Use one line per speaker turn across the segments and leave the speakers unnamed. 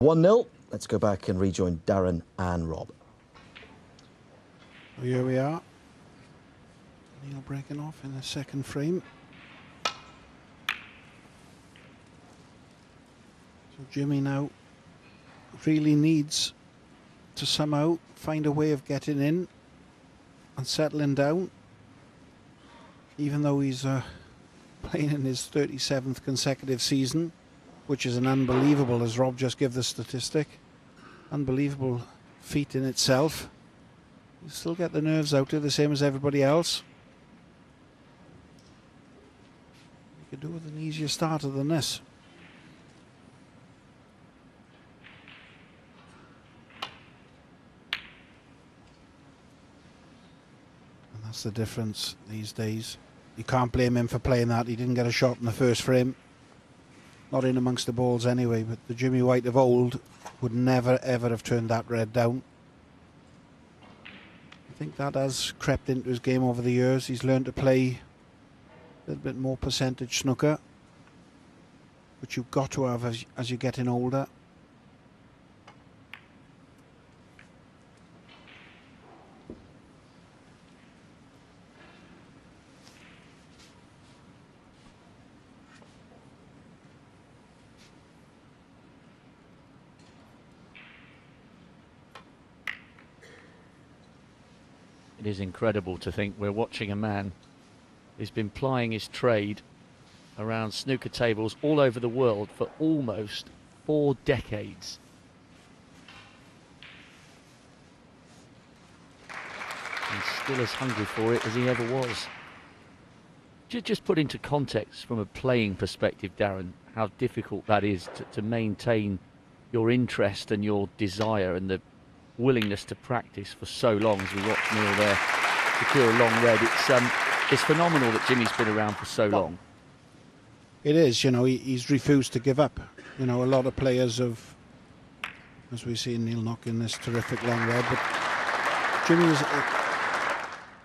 1-0. Let's go back and rejoin Darren and Rob.
Here we are. Neil breaking off in the second frame. So Jimmy now really needs to somehow find a way of getting in and settling down, even though he's playing in his 37th consecutive season, which is an unbelievable, as Rob just gave the statistic, unbelievable feat in itself. You still get the nerves out there the same as everybody else. You could do with an easier starter than this. And that's the difference these days. You can't blame him for playing that. He didn't get a shot in the first frame. Not in amongst the balls anyway, but the Jimmy White of old would never ever have turned that red down. I think that has crept into his game over the years. He's learned to play a little bit more percentage snooker, which you've got to have as you're getting older.
It is incredible to think we're watching a man who's been plying his trade around snooker tables all over the world for almost 4 decades. And still as hungry for it as he ever was. Just put into context from a playing perspective, Darren, how difficult that is to maintain your interest and your desire and the willingness to practice for so long, as we watch Neil there secure a long red. It's phenomenal that Jimmy's been around for so long.
It is, you know, he's refused to give up. You know, a lot of players have, as we see Neil knocking this terrific long red, but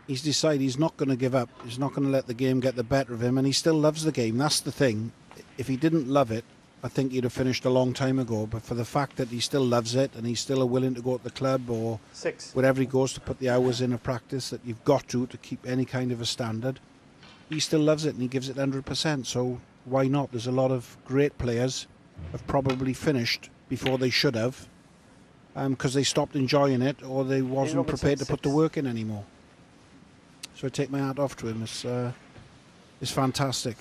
he's decided he's not going to give up. He's not going to let the game get the better of him, and he still loves the game. That's the thing. If he didn't love it, I think he'd have finished a long time ago, but for the fact that he still loves it and he's still willing to go to the club or wherever he goes to put the hours in of practice that you've got to keep any kind of a standard, he still loves it and he gives it 100%, so why not? There's a lot of great players have probably finished before they should have because they stopped enjoying it or they wasn't prepared to put the work in anymore. So I take my hat off to him. It's fantastic.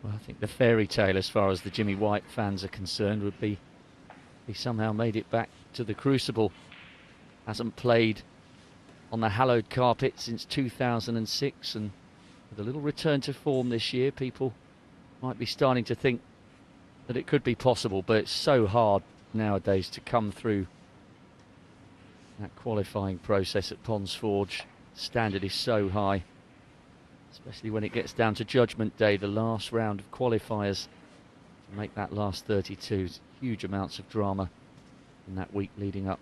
Well, I think the fairy tale, as far as the Jimmy White fans are concerned, would be he somehow made it back to the Crucible. Hasn't played on the hallowed carpet since 2006, and with a little return to form this year, people might be starting to think that it could be possible, but it's so hard nowadays to come through that qualifying process at Ponds Forge. Standard is so high, especially when it gets down to Judgment Day, the last round of qualifiers. To make that last 32, huge amounts of drama in that week leading up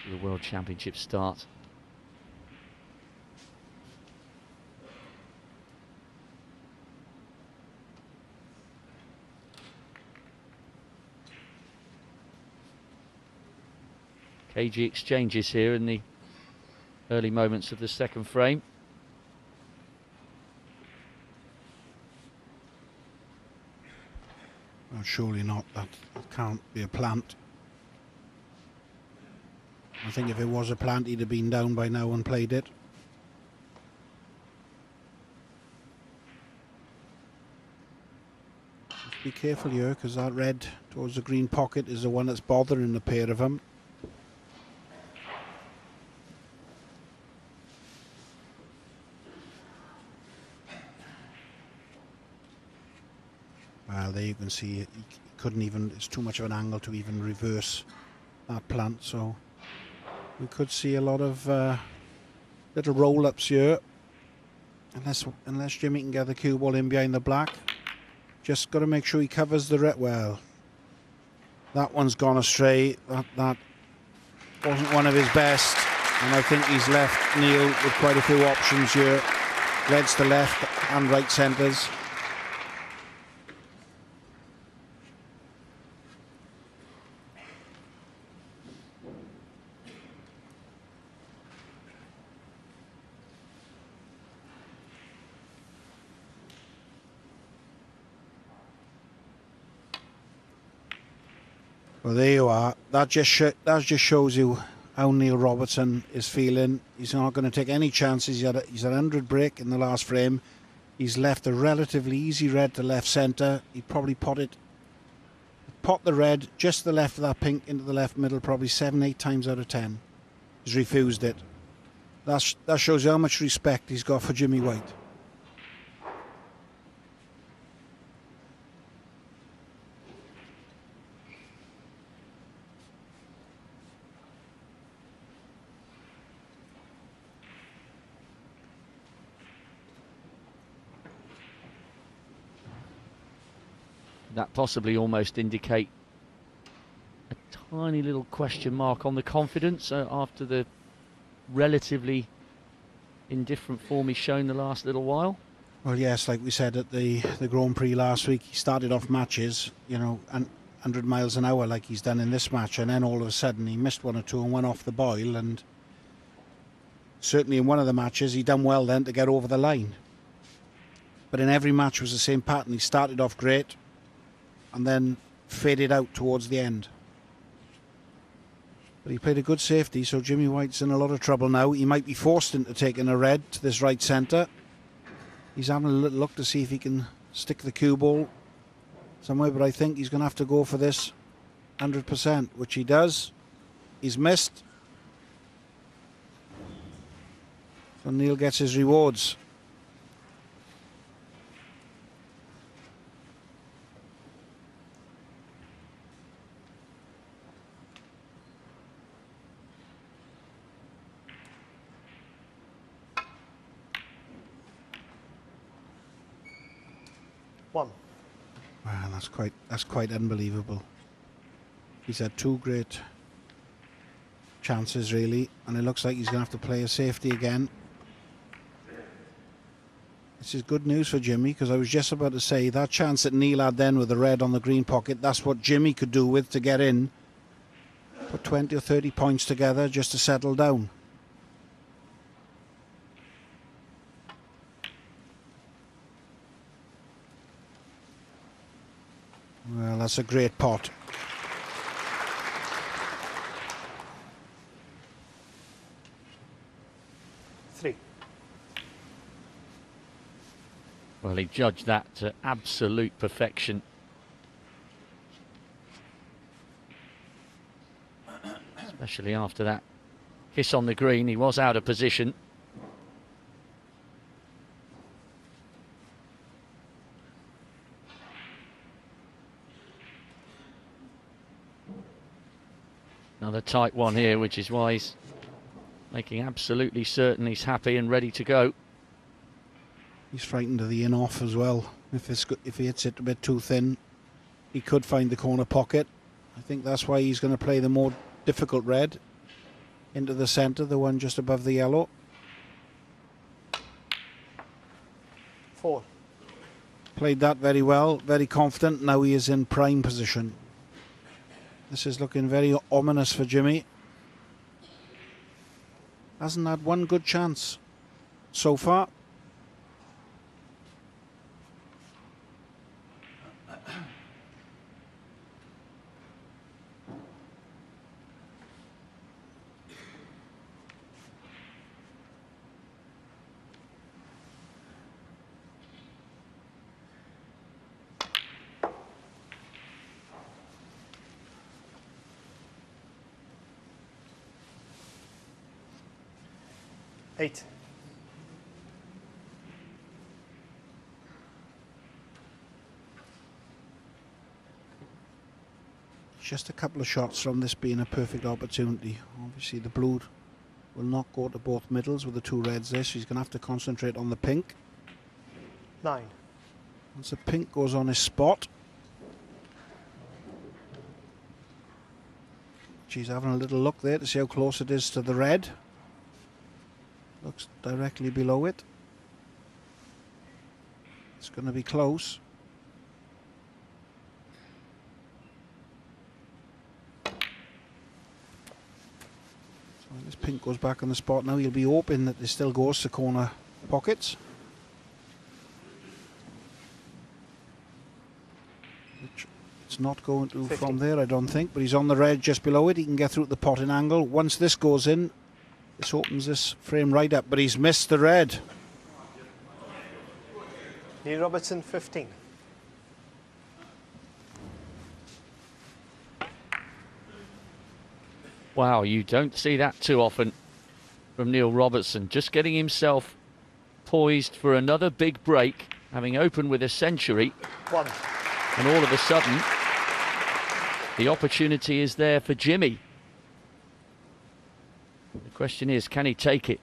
to the World Championship start. Cagey exchanges here in the early moments of the second frame.
Well, surely not. That can't be a plant. I think if it was a plant, he'd have been down by now and played it. Just be careful here, because that red towards the green pocket is the one that's bothering the pair of them. Well, there you can see he couldn't even, it's too much of an angle to even reverse that plant, so we could see a lot of little roll-ups here, unless Jimmy can get the cue ball in behind the black. Just got to make sure he covers the red. Well, that one's gone astray. That wasn't one of his best, and I think he's left Neil with quite a few options here. Reds to left and right centres. Well, there you are. That just shows you how Neil Robertson is feeling. He's not going to take any chances. He's at 100 break in the last frame. He's left a relatively easy red to left centre. He probably pot the red just to the left of that pink into the left middle probably 7-8 times out of 10. He's refused it. That shows you how much respect he's got for Jimmy White.
That possibly almost indicate a tiny little question mark on the confidence after the relatively indifferent form he's shown the last little while.
Well, yes, like we said at the Grand Prix last week, he started off matches, you know, and 100 miles an hour like he's done in this match, and then all of a sudden he missed one or two and went off the boil, and certainly in one of the matches he done well then to get over the line. But in every match was the same pattern. He started off great and then faded out towards the end. But he played a good safety, so Jimmy White's in a lot of trouble now. He might be forced into taking a red to this right centre. He's having a little look to see if he can stick the cue ball somewhere, but I think he's going to have to go for this 100%, which he does. He's missed. So Neil gets his rewards.
One.
Wow, that's quite unbelievable. He's had two great chances really, and it looks like he's going to have to play a safety again. This is good news for Jimmy, because I was just about to say that chance that Neil had then with the red on the green pocket, that's what Jimmy could do with to get in. Put 20 or 30 points together just to settle down. Well, that's a great pot.
Three.
Well, he judged that to absolute perfection. Especially after that kiss on the green, he was out of position. Another tight one here, which is why he's making absolutely certain he's happy and ready to go.
He's frightened of the in off as well. If he hits it a bit too thin, he could find the corner pocket. I think that's why he's going to play the more difficult red into the centre, the one just above the yellow.
Four.
Played that very well, very confident. Now he is in prime position. This is looking very ominous for Jimmy. Hasn't had one good chance so far.
Eight.
just a couple of shots from this being a perfect opportunity. Obviously the blue will not go to both middles with the two reds there, so he's going to have to concentrate on the pink.
9.
Once the pink goes on his spot, she's having a little look there to see how close it is to the red. Looks directly below it. It's going to be close. So this pink goes back on the spot now. He'll be hoping that there still goes to corner pockets. Which it's not going to
50.
from there, I don't think, but he's on the red just below it. He can get through the potting angle. Once this goes in, this opens this frame right up, but he's missed the red.
Neil Robertson, 15.
Wow, you don't see that too often from Neil Robertson. Just getting himself poised for another big break, having opened with a century.
1.
And all of a sudden, the opportunity is there for Jimmy. The question is, can he take it?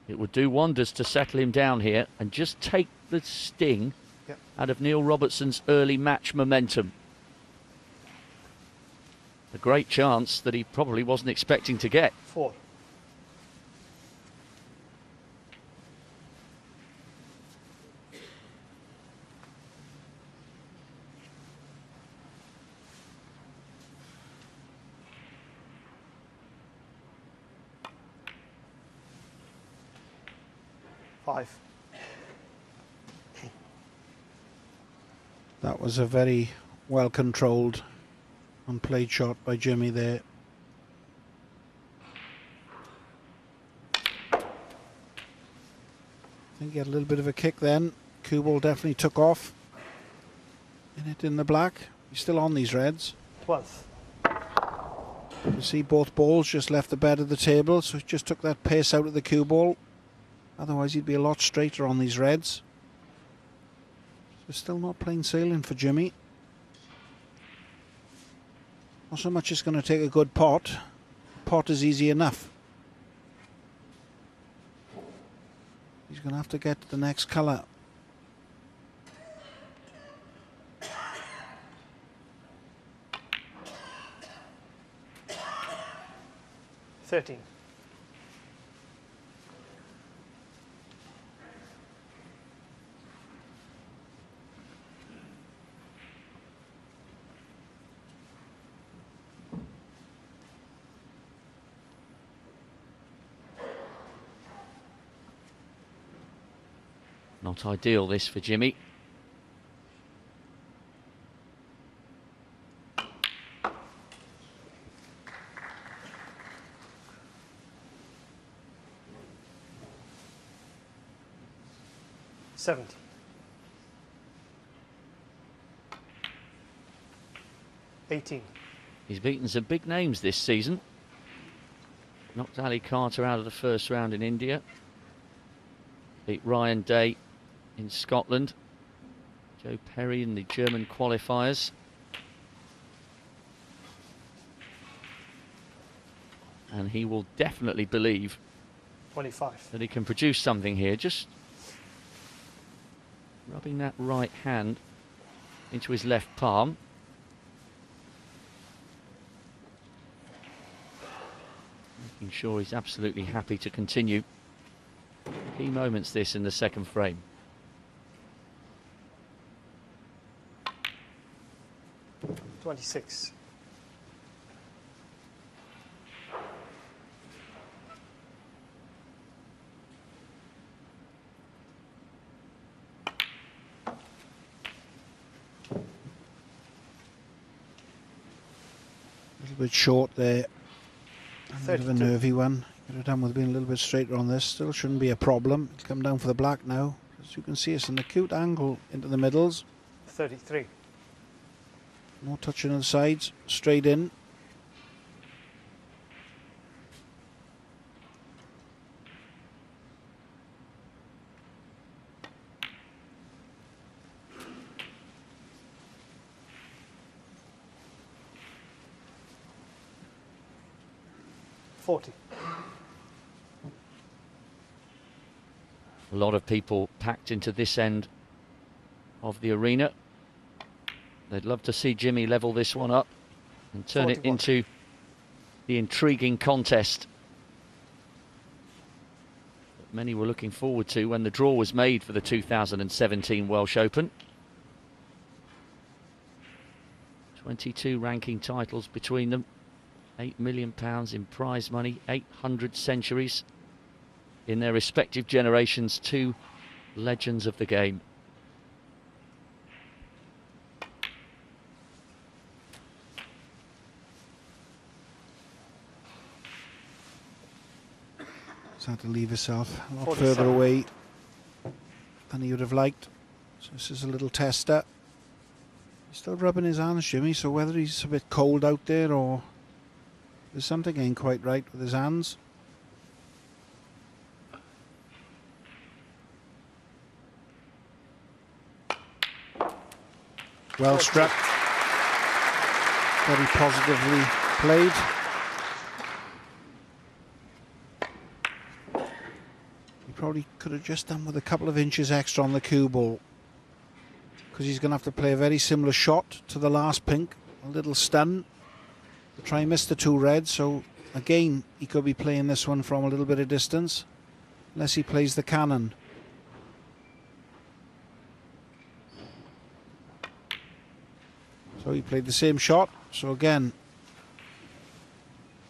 It would do wonders to settle him down here and just take the sting out of Neil Robertson's early match momentum. A great chance that he probably wasn't expecting to get.
4. Five.
That was a very well controlled and played shot by Jimmy there. I think he had a little bit of a kick then. Cue ball definitely took off. In it in the black. He's still on these reds.
12th.
You see both balls just left the bed of the table, so he just took that pace out of the cue ball. Otherwise he'd be a lot straighter on these reds. So still not plain sailing for Jimmy. Not so much it's going to take a good pot. Pot is easy enough. He's going to have to get to the next colour.
$13.
Not ideal this for Jimmy. $70. 18. He's beaten some big names this season. Knocked Ali Carter out of the first round in India. Beat Ryan Day in Scotland. Joe Perry in the German qualifiers. And he will definitely believe
25.
that he can produce something here. Just rubbing that right hand into his left palm. Making sure he's absolutely happy to continue. Key moments this in the second frame.
$26.
A little bit short there. A bit of a
32.
nervy one. Could have done with being a little bit straighter on this. Still shouldn't be a problem. He'll come down for the black now. As you can see, it's an acute angle into the middles.
33.
No touching on the sides. Straight in.
40.
A lot of people packed into this end of the arena. They'd love to see Jimmy level this one up and turn
41.
it into the intriguing contest that many were looking forward to when the draw was made for the 2017 Welsh Open. 22 ranking titles between them, £8 million in prize money, 800 centuries in their respective generations, two legends of the game.
He's had to leave himself a lot
47.
further away than he would have liked. So this is a little tester. He's still rubbing his hands, Jimmy, so whether he's a bit cold out there or there's something ain't quite right with his hands. Well struck. Very positively played. He probably could have just done with a couple of inches extra on the cue ball, because he's going to have to play a very similar shot to the last pink. A little stun to try and miss the two reds. So again, he could be playing this one from a little bit of distance, unless he plays the cannon. So he played the same shot. So again,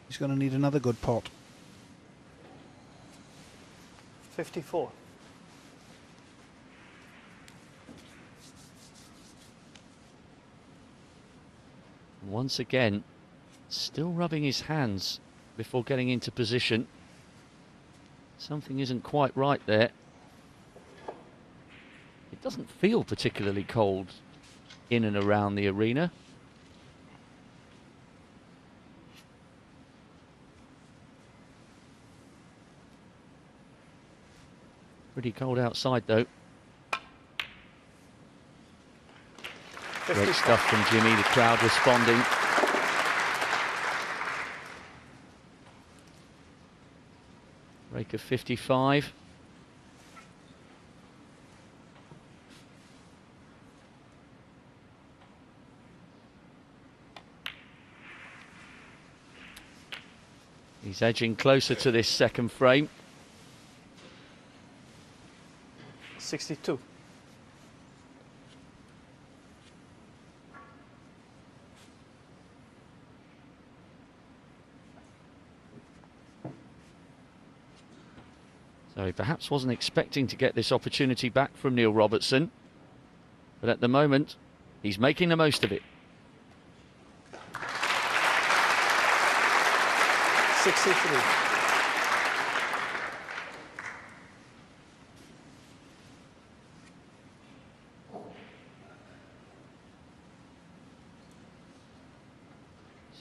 he's going to need another good pot.
54.
Once again, still rubbing his hands before getting into position. Something isn't quite right there. It doesn't feel particularly cold in and around the arena. Pretty cold outside though.
55.
Great stuff from Jimmy, the crowd responding. Break of 55. He's edging closer to this second frame.
62.
So he perhaps wasn't expecting to get this opportunity back from Neil Robertson, but at the moment he's making the most of it.
63.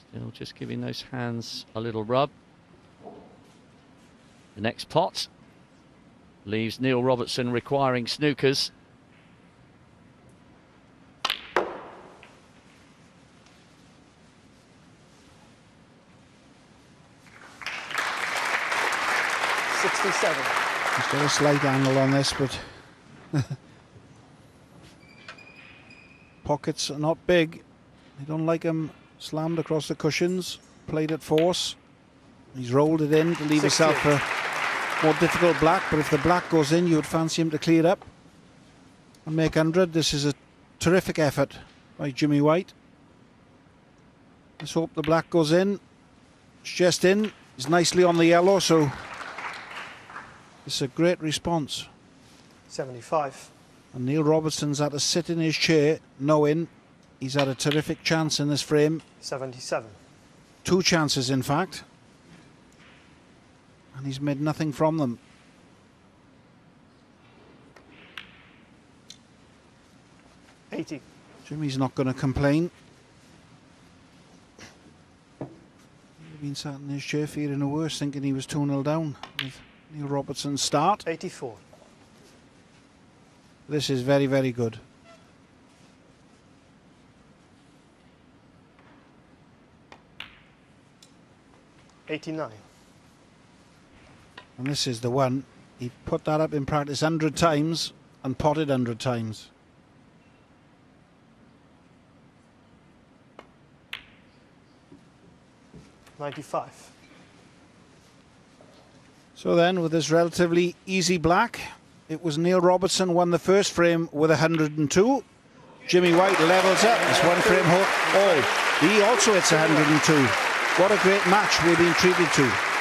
Still just giving those hands a little rub. The next pot leaves Neil Robertson requiring snookers.
He's got a slight angle on this, but pockets are not big. They don't like him slammed across the cushions. Played at force. He's rolled it in to leave himself a more difficult black, but if the black goes in, you would fancy him to clear up and make 100. This is a terrific effort by Jimmy White. Let's hope the black goes in. It's just in. He's nicely on the yellow, so it's a great response.
75.
And Neil Robertson's had to sit in his chair knowing he's had a terrific chance in this frame.
77.
Two chances, in fact. And he's made nothing from them.
$80.
Jimmy's not going to complain. He'd been sat in his chair feeling the worst, thinking he was 2-0 down with Neil Robertson's start.
84.
This is very, very good.
89.
And this is the one. He put that up in practice 100 times and potted 100 times.
$95.
So then, with this relatively easy black, it was Neil Robertson won the first frame with 102. Jimmy White levels up. It's one frame all. He also hits 102. What a great match we're being treated to.